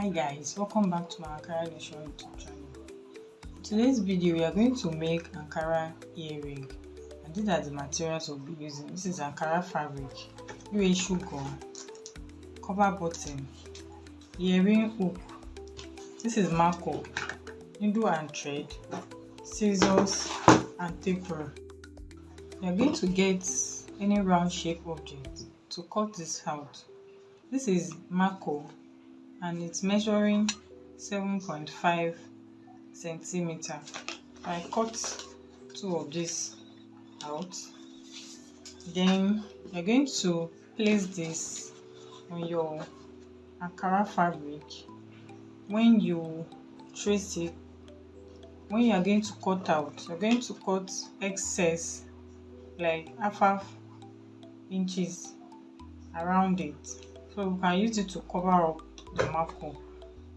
Hi guys, welcome back to my Ankara YouTube channel. In today's video we are going to make Ankara earring, and these are the materials we'll be using. This is Ankara fabric, sugar, cover button, earring hook. This is marco, needle and thread, scissors and taper. We are going to get any round shape object to cut this out. This is marco and it's measuring 7.5 centimeter. I cut two of these out. Then you're going to place this on your Ankara fabric. When you trace it, when you are going to cut out, you're going to cut excess like half inches around it, so we can use it to cover up the marco.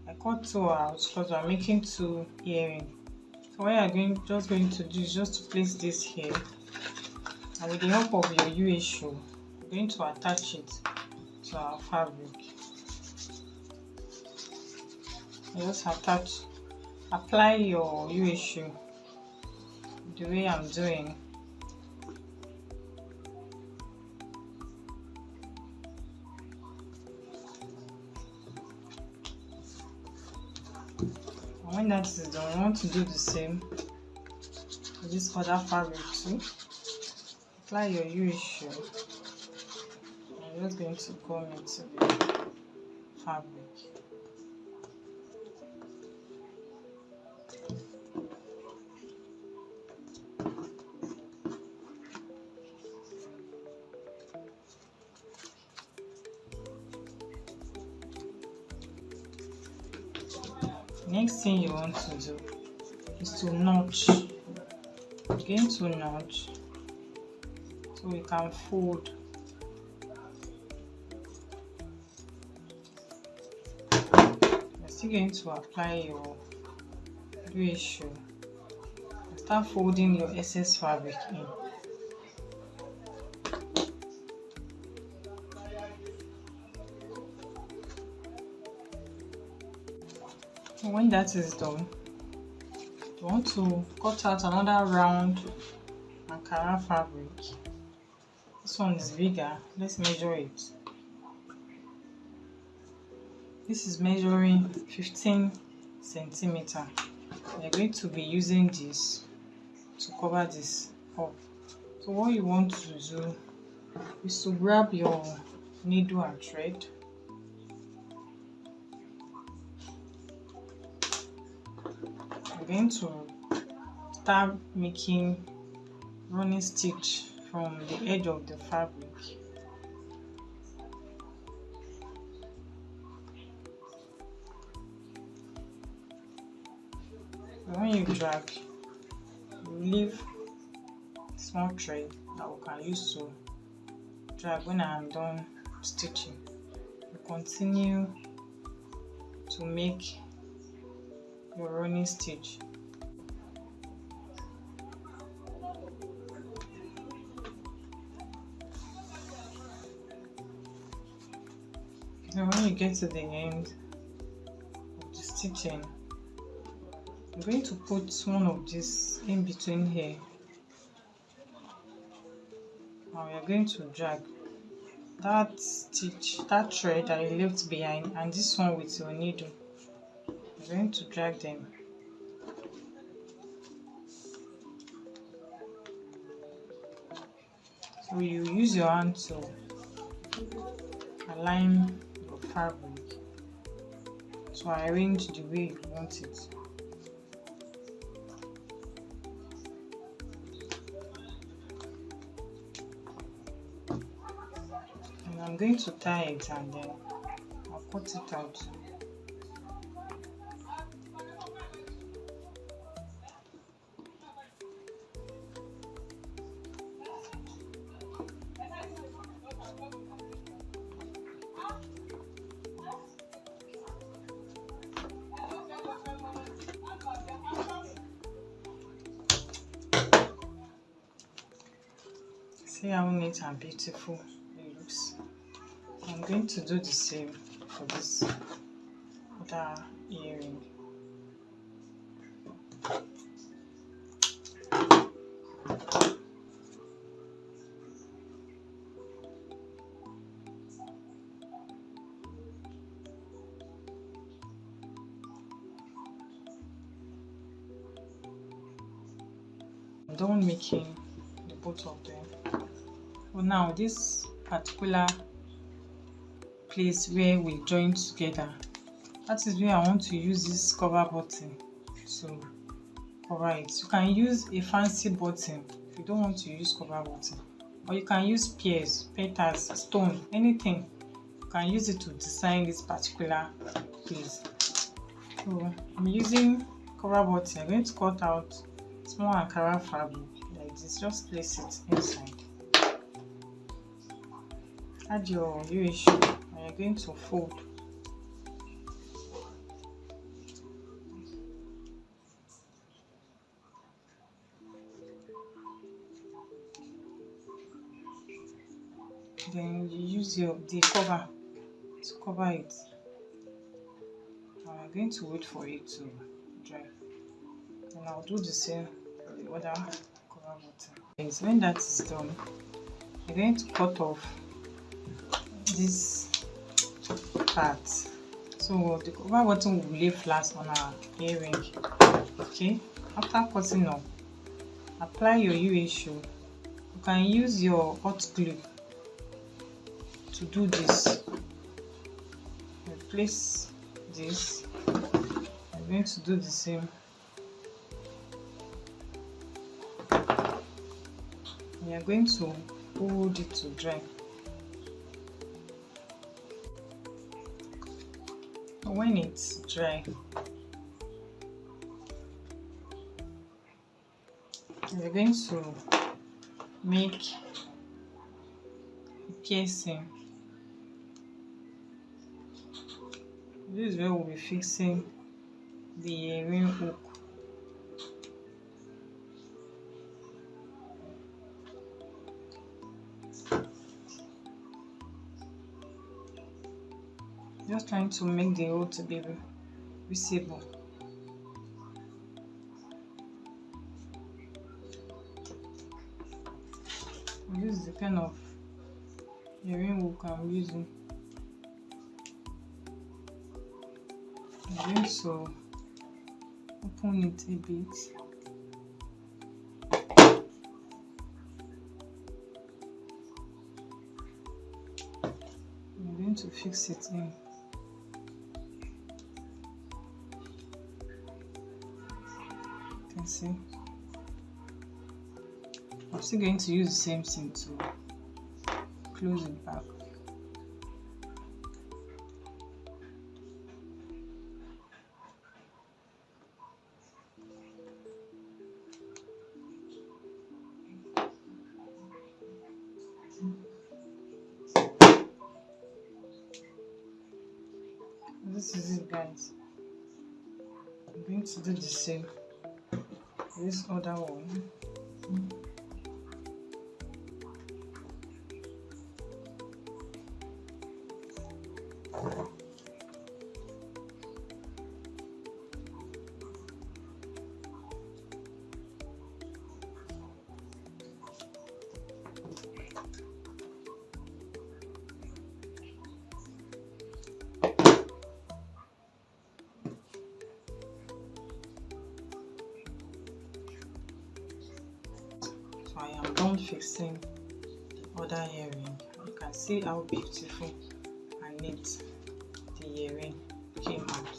I cut two out because we're making two earrings. So what you're just going to do is just to place this here, and with the help of your UA you're going to attach it to our fabric. You just apply your UA the way I'm doing. And when that is done, we want to do the same for this other fabric too. Apply your UA. I'm just going to comb into the fabric. Next thing you want to do is to notch. You're going to notch so we can fold. You're still going to apply your ratio and start folding your excess fabric in. When that is done, you want to cut out another round Ankara fabric. This one is bigger. Let's measure it. This is measuring 15 centimeter. We are going to be using this to cover this up. So what you want to do is to grab your needle and thread. We're going to start making running stitch from the edge of the fabric. So when you drag, you leave small thread that we can use to drag. When I am done stitching, you continue to make your running stitch. And when you get to the end of the stitching, I'm going to put one of this in between here. Now we are going to drag that stitch, that thread that you left behind, and this one with your needle. You're going to drag them. So you use your hand to align your fabric to arrange the way you want it. And I'm going to tie it and then I'll cut it out. See how neat and beautiful it looks. I'm going to do the same for this other earring. I'm done making the both of them. But now this particular place where we join together, that is where I want to use this cover button to cover it. You can use a fancy button if you don't want to use cover button, or you can use pears, petals, stone, anything. You can use it to design this particular place. So I'm using cover button. I'm going to cut out small Ankara fabric like this. Just place it inside. Add your UH and you're going to fold. Then you use the cover to cover it. I'm going to wait for it to dry. And I'll do the same for the other cover button. So when that is done, I'm going to cut off this part. So the cover button will lay flat on our earring. Okay, after cutting off, apply your UH. You can use your hot glue to do this. Place this. I'm going to do the same. We are going to hold it to dry. When it's dry, we're going to make a piercing. This is where we'll be fixing the earring hook. Just trying to make the hole to be visible. This is the kind of earring hook I'm using. I'm going to open it a bit. I'm going to fix it in. You can see. I'm still going to use the same thing to close it back. This is it, guys. I'm going to do the same for this other one. So I am done fixing the other earring. You can see how beautiful and neat the earring came out.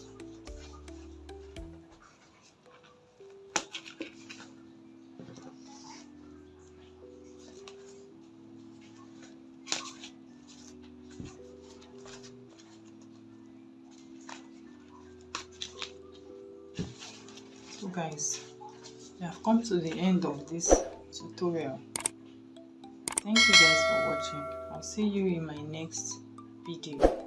So guys, we have come to the end of this tutorial. Thank you guys for watching. I'll see you in my next video.